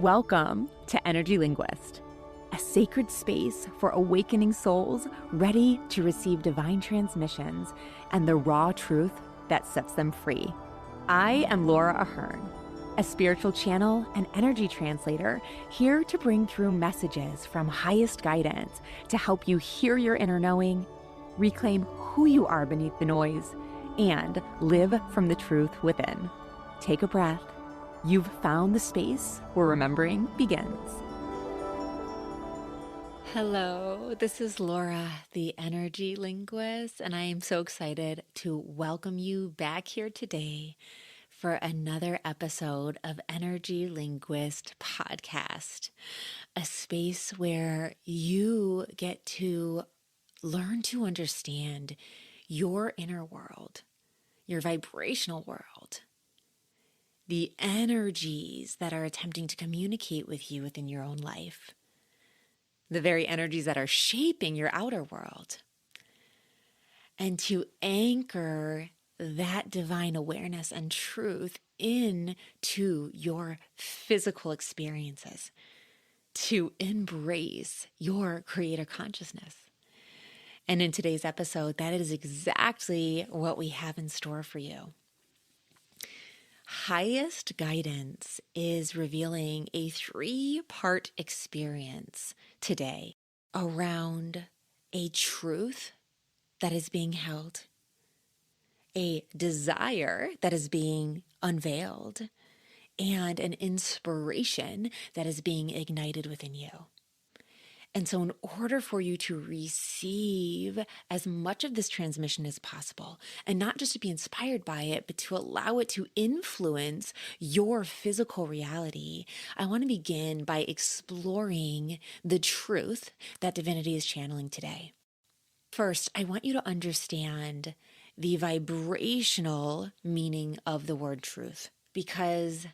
Welcome to Energy Linguist, a sacred space for awakening souls ready to receive divine transmissions and the raw truth that sets them free. I am Laura Ahern, a spiritual channel and energy translator here to bring through messages from highest guidance to help you hear your inner knowing, reclaim who you are beneath the noise, and live from the truth within. Take a breath. You've found the space where remembering begins. Hello, this is Laura, the Energy Linguist, and I am so excited to welcome you back here today for another episode of Energy Linguist Podcast, a space where you get to learn to understand your inner world, your vibrational world, the energies that are attempting to communicate with you within your own life, the very energies that are shaping your outer world, and to anchor that divine awareness and truth into your physical experiences, to embrace your creator consciousness. And in today's episode, that is exactly what we have in store for you. Highest Guidance is revealing a 3-part experience today around a truth that is being held, a desire that is being unveiled, and an inspiration that is being ignited within you. And so in order for you to receive as much of this transmission as possible, and not just to be inspired by it, but to allow it to influence your physical reality, I want to begin by exploring the truth that divinity is channeling today. First, I want you to understand the vibrational meaning of the word truth, because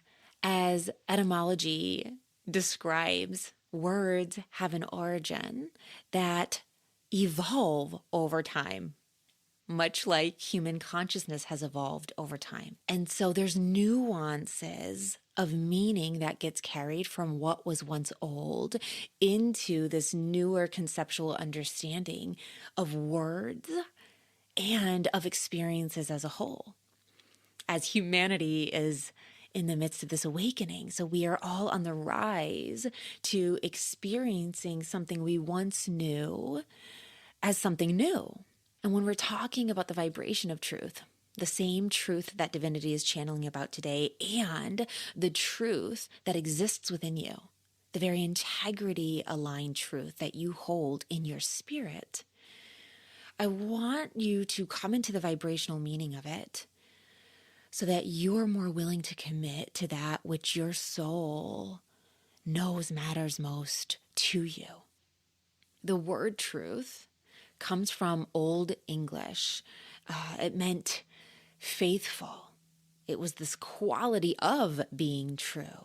as etymology describes, words have an origin that evolve over time, much like human consciousness has evolved over time. And so there's nuances of meaning that gets carried from what was once old into this newer conceptual understanding of words and of experiences as a whole. As humanity is in the midst of this awakening. So we are all on the rise to experiencing something we once knew as something new. And when we're talking about the vibration of truth, the same truth that divinity is channeling about today, and the truth that exists within you, the very integrity aligned truth that you hold in your spirit, I want you to come into the vibrational meaning of it, so that you're more willing to commit to that which your soul knows matters most to you. The word truth comes from Old English. It meant faithful. It was this quality of being true.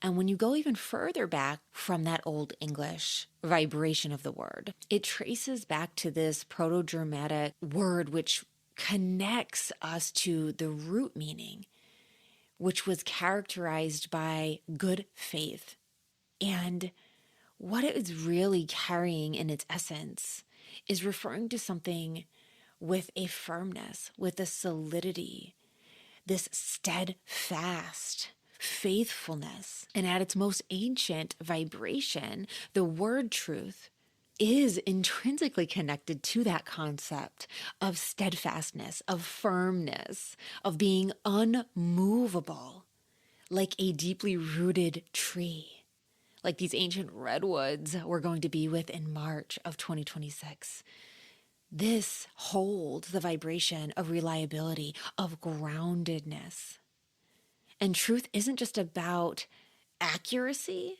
And when you go even further back from that Old English vibration of the word, it traces back to this Proto-Germanic word which connects us to the root meaning, which was characterized by good faith. And what it is really carrying in its essence is referring to something with a firmness, with a solidity, this steadfast faithfulness. And at its most ancient vibration, the word truth is intrinsically connected to that concept of steadfastness, of firmness, of being unmovable, like a deeply rooted tree, like these ancient redwoods we're going to be with in March of 2026. This holds the vibration of reliability, of groundedness. And truth isn't just about accuracy.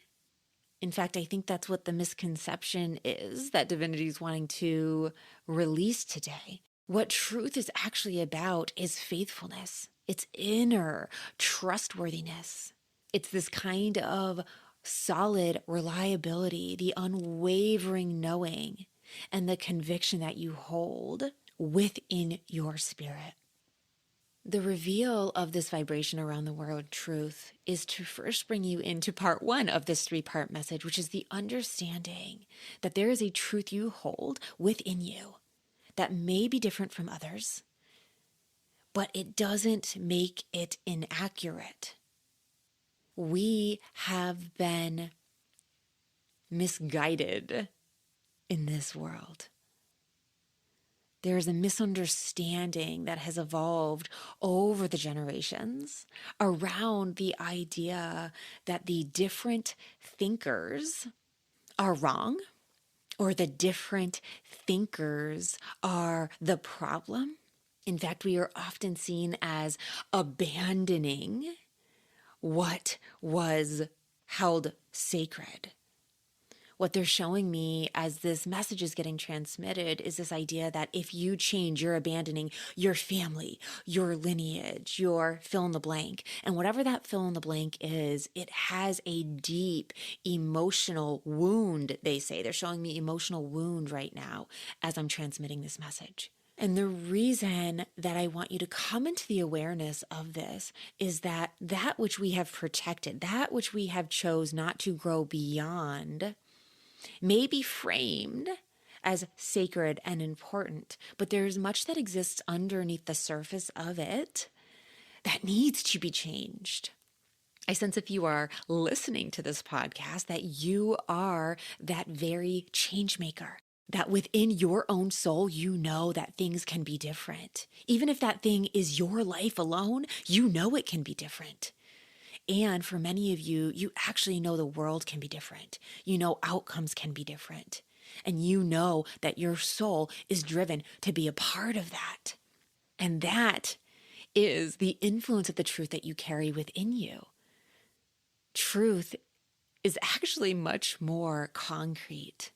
In fact, I think that's what the misconception is that divinity is wanting to release today. What truth is actually about is faithfulness. It's inner trustworthiness. It's this kind of solid reliability, the unwavering knowing, and the conviction that you hold within your spirit. The reveal of this vibration around the word truth is to first bring you into part one of this three-part message, which is the understanding that there is a truth you hold within you that may be different from others, but it doesn't make it inaccurate. We have been misguided in this world. There is a misunderstanding that has evolved over the generations around the idea that the different thinkers are wrong, or the different thinkers are the problem. In fact, we are often seen as abandoning what was held sacred. What they're showing me as this message is getting transmitted is this idea that if you change, you're abandoning your family, your lineage, your fill in the blank. And whatever that fill in the blank is, it has a deep emotional wound, they say. They're showing me emotional wound right now as I'm transmitting this message. And the reason that I want you to come into the awareness of this is that which we have protected, that which we have chose not to grow beyond, may be framed as sacred and important, but there's much that exists underneath the surface of it that needs to be changed. I sense if you are listening to this podcast that you are that very change maker, that within your own soul, you know that things can be different. Even if that thing is your life alone, you know it can be different. And for many of you, you actually know the world can be different. You know outcomes can be different. And you know that your soul is driven to be a part of that. And that is the influence of the truth that you carry within you. Truth is actually much more concrete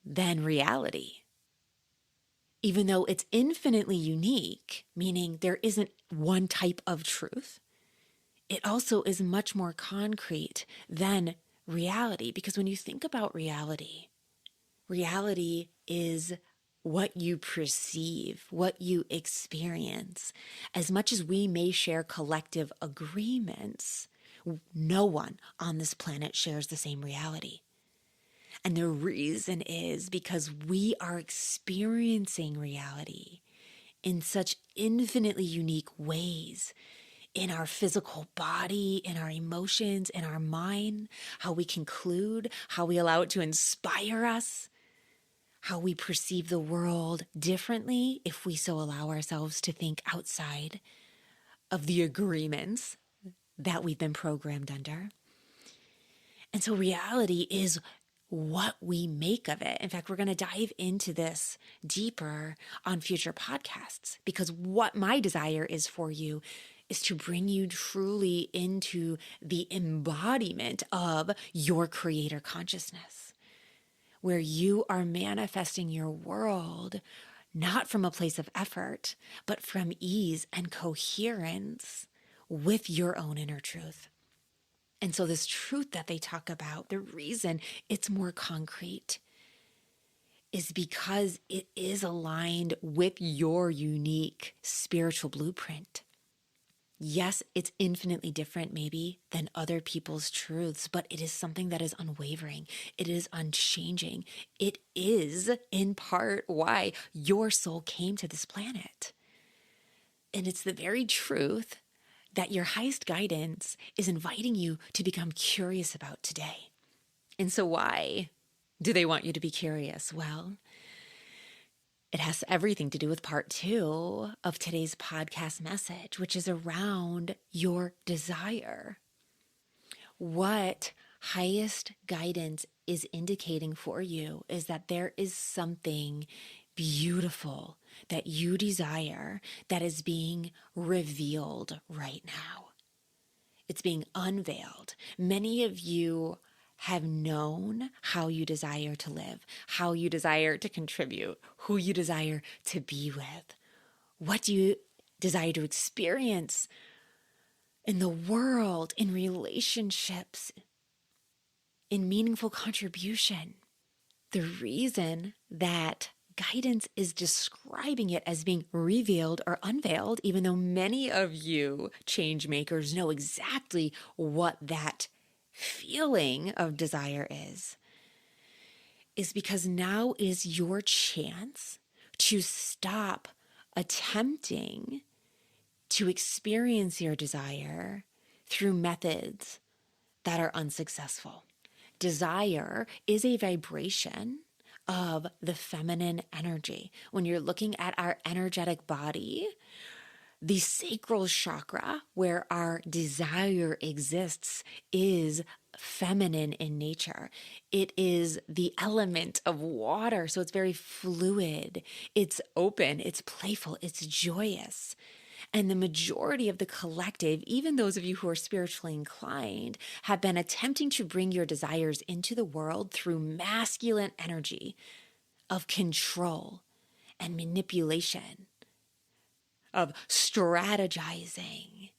than reality. Even though it's infinitely unique, meaning there isn't one type of truth, it also is much more concrete than reality. Because when you think about reality, reality is what you perceive, what you experience. As much as we may share collective agreements, no one on this planet shares the same reality. And the reason is because we are experiencing reality in such infinitely unique ways. In our physical body, in our emotions, in our mind, how we conclude, how we allow it to inspire us, how we perceive the world differently if we so allow ourselves to think outside of the agreements that we've been programmed under. And so reality is what we make of it. In fact, we're going to dive into this deeper on future podcasts, because what my desire is for you is to bring you truly into the embodiment of your creator consciousness, where you are manifesting your world not from a place of effort, but from ease and coherence with your own inner truth. And so this truth that they talk about, the reason it's more concrete is because it is aligned with your unique spiritual blueprint. Yes, it's infinitely different maybe than other people's truths, but it is something that is unwavering. It is unchanging. It is in part why your soul came to this planet. And it's the very truth that your highest guidance is inviting you to become curious about today. And so why do they want you to be curious? Well, it has everything to do with part 2 of today's podcast message, which is around your desire. What highest guidance is indicating for you is that there is something beautiful that you desire that is being revealed right now. It's being unveiled. Many of you have known how you desire to live, how you desire to contribute, who you desire to be with. What do you desire to experience in the world, in relationships, in meaningful contribution? The reason that guidance is describing it as being revealed or unveiled, even though many of you change makers know exactly what that feeling of desire is because now is your chance to stop attempting to experience your desire through methods that are unsuccessful. Desire is a vibration of the feminine energy. When you're looking at our energetic body, the sacral chakra, where our desire exists, is feminine in nature. It is the element of water, so it's very fluid, it's open, it's playful, it's joyous. And the majority of the collective, even those of you who are spiritually inclined, have been attempting to bring your desires into the world through masculine energy of control and manipulation, of strategizing,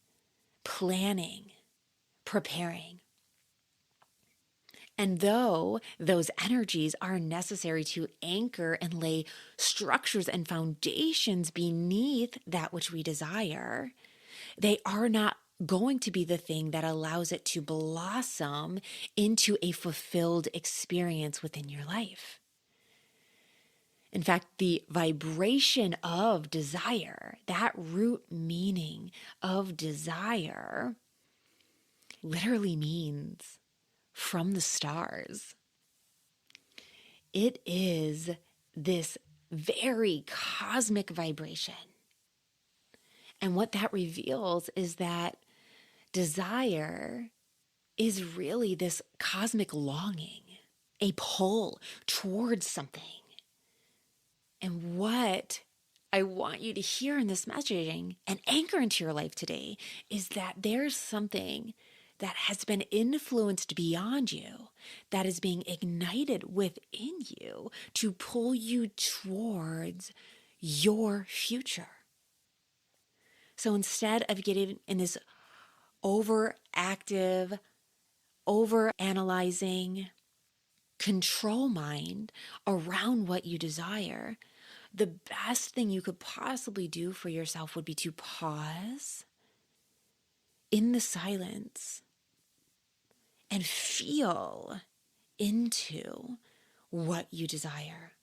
planning, preparing. And though those energies are necessary to anchor and lay structures and foundations beneath that which we desire, they are not going to be the thing that allows it to blossom into a fulfilled experience within your life. In fact, the vibration of desire, that root meaning of desire, literally means from the stars. It is this very cosmic vibration. And what that reveals is that desire is really this cosmic longing, a pull towards something. And what I want you to hear in this messaging and anchor into your life today is that there's something that has been influenced beyond you, that is being ignited within you to pull you towards your future. So instead of getting in this overactive, overanalyzing control mind around what you desire, the best thing you could possibly do for yourself would be to pause in the silence and feel into what you desire,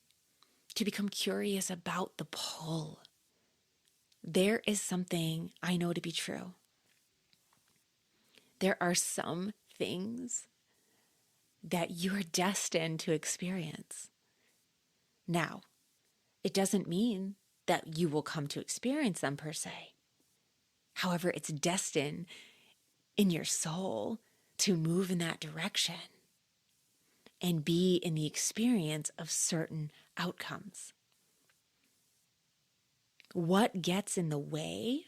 to become curious about the pull. There is something I know to be true. There are some things that you are destined to experience. Now, it doesn't mean that you will come to experience them per se. However, it's destined in your soul to move in that direction and be in the experience of certain outcomes. What gets in the way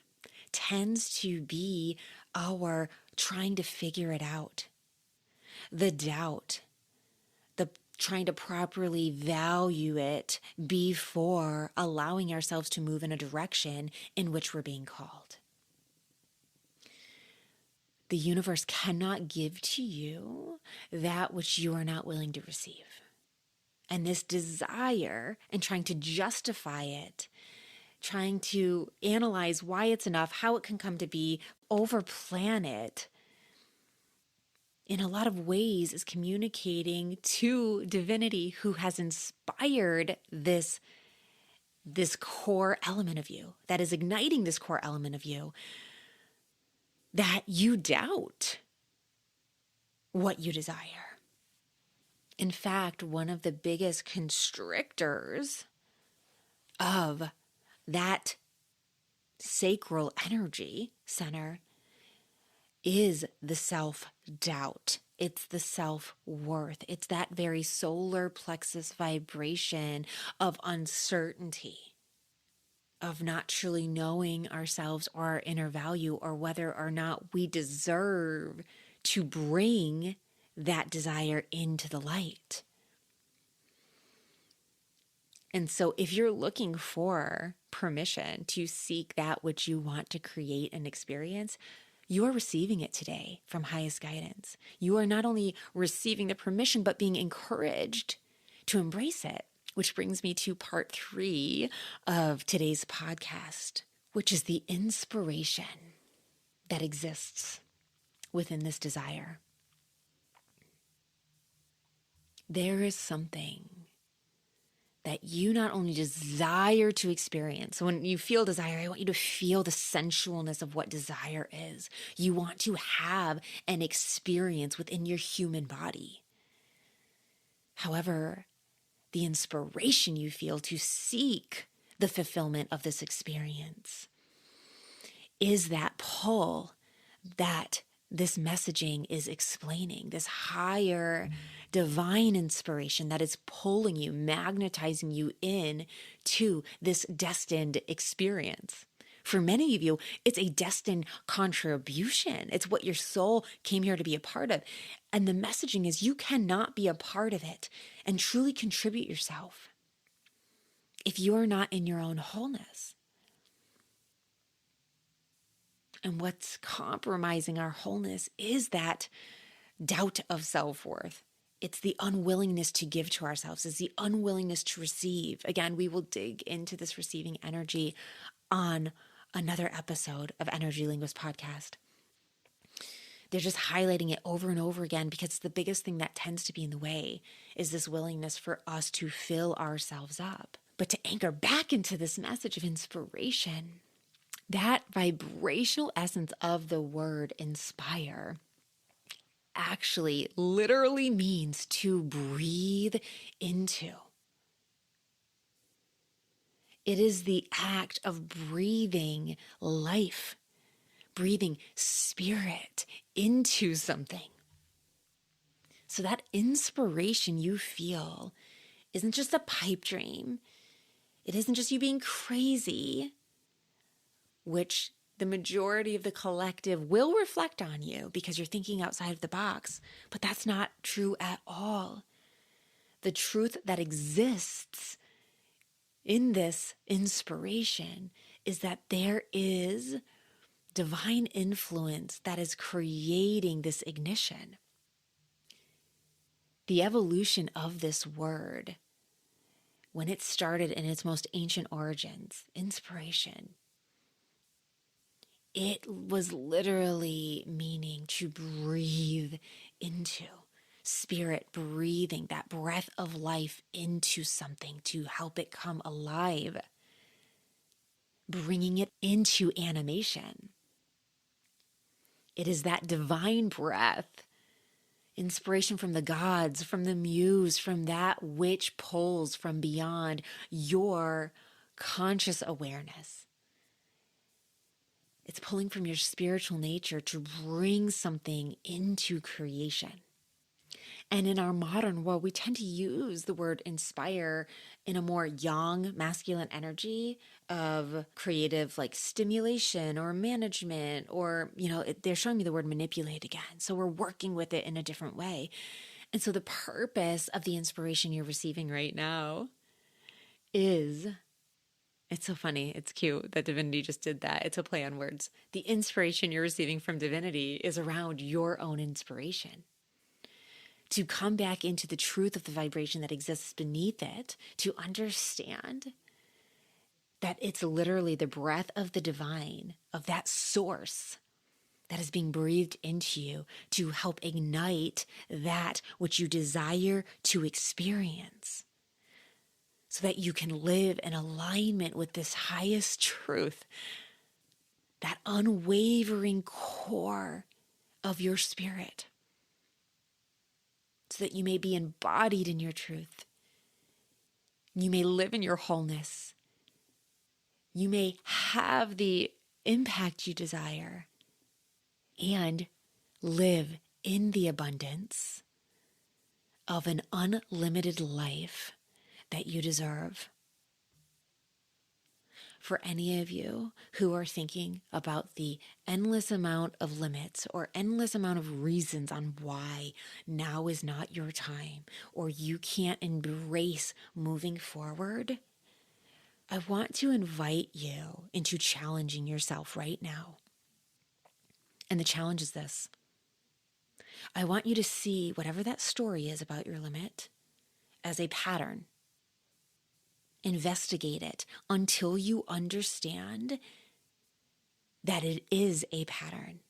tends to be our trying to figure it out, the doubt, the trying to properly value it before allowing ourselves to move in a direction in which we're being called. The universe cannot give to you that which you are not willing to receive. And this desire and trying to justify it, trying to analyze why it's enough, how it can come to be, overplan it, in a lot of ways is communicating to divinity who has inspired this core element of you, that is igniting this core element of you, that you doubt what you desire. In fact, one of the biggest constrictors of that sacral energy center is the self-doubt. It's the self-worth. It's that very solar plexus vibration of uncertainty, of not truly knowing ourselves or our inner value, or whether or not we deserve to bring that desire into the light. And so if you're looking for permission to seek that which you want to create and experience, you are receiving it today from highest guidance. You are not only receiving the permission, but being encouraged to embrace it. Which brings me to part 3 of today's podcast, which is the inspiration that exists within this desire. There is something that you not only desire to experience. So when you feel desire, I want you to feel the sensualness of what desire is. You want to have an experience within your human body. However, the inspiration you feel to seek the fulfillment of this experience is that pull that this messaging is explaining, this higher divine inspiration that is pulling you, magnetizing you in to this destined experience. For many of you, it's a destined contribution. It's what your soul came here to be a part of. And the messaging is you cannot be a part of it and truly contribute yourself if you are not in your own wholeness. And what's compromising our wholeness is that doubt of self-worth. It's the unwillingness to give to ourselves. It's the unwillingness to receive. Again, we will dig into this receiving energy on another episode of Energy Linguist podcast. They're just highlighting it over and over again because the biggest thing that tends to be in the way is this willingness for us to fill ourselves up. But to anchor back into this message of inspiration, that vibrational essence of the word inspire actually literally means to breathe into. It is the act of breathing life, breathing spirit into something. So that inspiration you feel isn't just a pipe dream. It isn't just you being crazy, which the majority of the collective will reflect on you because you're thinking outside of the box, but that's not true at all. The truth that exists in this inspiration is that there is divine influence that is creating this ignition. The evolution of this word, when it started in its most ancient origins, inspiration, it was literally meaning to breathe into. Spirit breathing that breath of life into something to help it come alive, bringing it into animation. It is that divine breath, inspiration from the gods, from the muse, from that which pulls from beyond your conscious awareness. It's pulling from your spiritual nature to bring something into creation. And in our modern world, we tend to use the word inspire in a more yang, masculine energy of creative like stimulation or management, or, they're showing me the word manipulate again. So we're working with it in a different way. And so the purpose of the inspiration you're receiving right now is, it's so funny. It's cute that divinity just did that. It's a play on words. The inspiration you're receiving from divinity is around your own inspiration. To come back into the truth of the vibration that exists beneath it, to understand that it's literally the breath of the divine, of that source that is being breathed into you to help ignite that which you desire to experience, so that you can live in alignment with this highest truth, that unwavering core of your spirit, so that you may be embodied in your truth. You may live in your wholeness. You may have the impact you desire and live in the abundance of an unlimited life that you deserve. For any of you who are thinking about the endless amount of limits or endless amount of reasons on why now is not your time, or you can't embrace moving forward, I want to invite you into challenging yourself right now. And the challenge is this. I want you to see whatever that story is about your limit as a pattern. Investigate it until you understand that it is a pattern.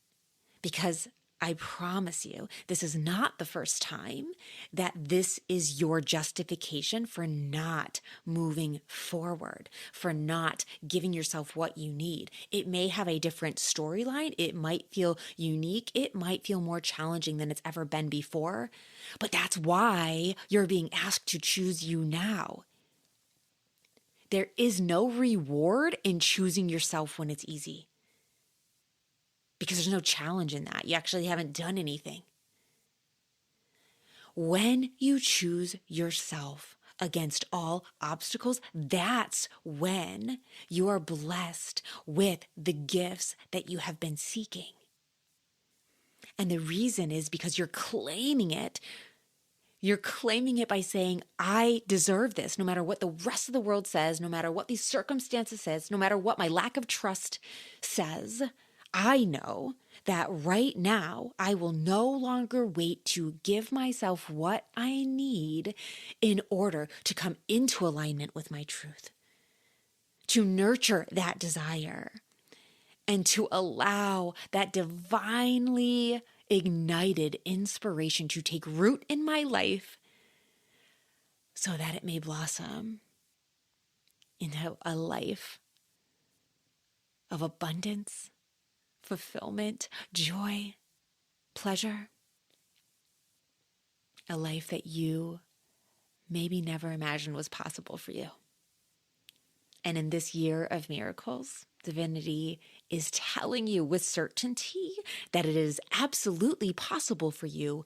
Because I promise you, this is not the first time that this is your justification for not moving forward, for not giving yourself what you need. It may have a different storyline. It might feel unique. It might feel more challenging than it's ever been before. But that's why you're being asked to choose you now. There is no reward in choosing yourself when it's easy, because there's no challenge in that. You actually haven't done anything. When you choose yourself against all obstacles, that's when you are blessed with the gifts that you have been seeking. And the reason is because you're claiming it. You're claiming it by saying, I deserve this, no matter what the rest of the world says, no matter what these circumstances says, no matter what my lack of trust says. I know that right now I will no longer wait to give myself what I need in order to come into alignment with my truth, to nurture that desire, and to allow that divinely ignited inspiration to take root in my life so that it may blossom into a life of abundance, fulfillment, joy, pleasure, a life that you maybe never imagined was possible for you. And in this year of miracles, divinity is telling you with certainty that it is absolutely possible for you,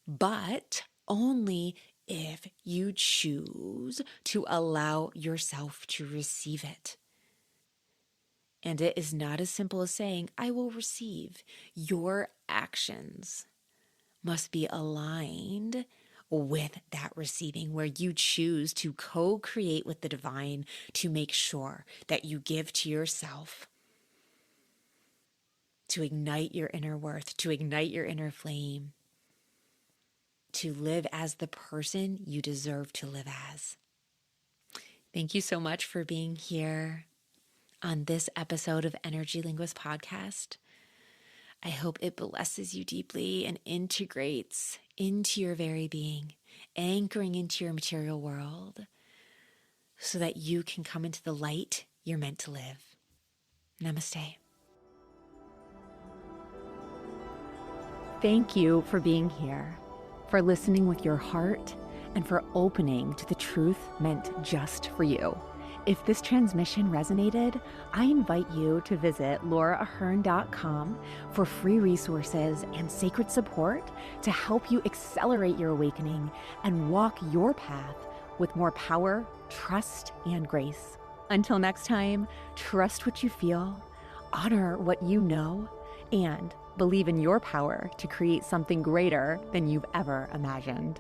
but only if you choose to allow yourself to receive it. And it is not as simple as saying, I will receive. Your actions must be aligned with that receiving, where you choose to co-create with the divine to make sure that you give to yourself, to ignite your inner worth, to ignite your inner flame, to live as the person you deserve to live as. Thank you so much for being here on this episode of Energy Linguist Podcast. I hope it blesses you deeply and integrates into your very being, anchoring into your material world so that you can come into the light you're meant to live. Namaste. Thank you for being here, for listening with your heart, and for opening to the truth meant just for you. If this transmission resonated, I invite you to visit lauraahern.com for free resources and sacred support to help you accelerate your awakening and walk your path with more power, trust, and grace. Until next time, trust what you feel, honor what you know, and believe in your power to create something greater than you've ever imagined.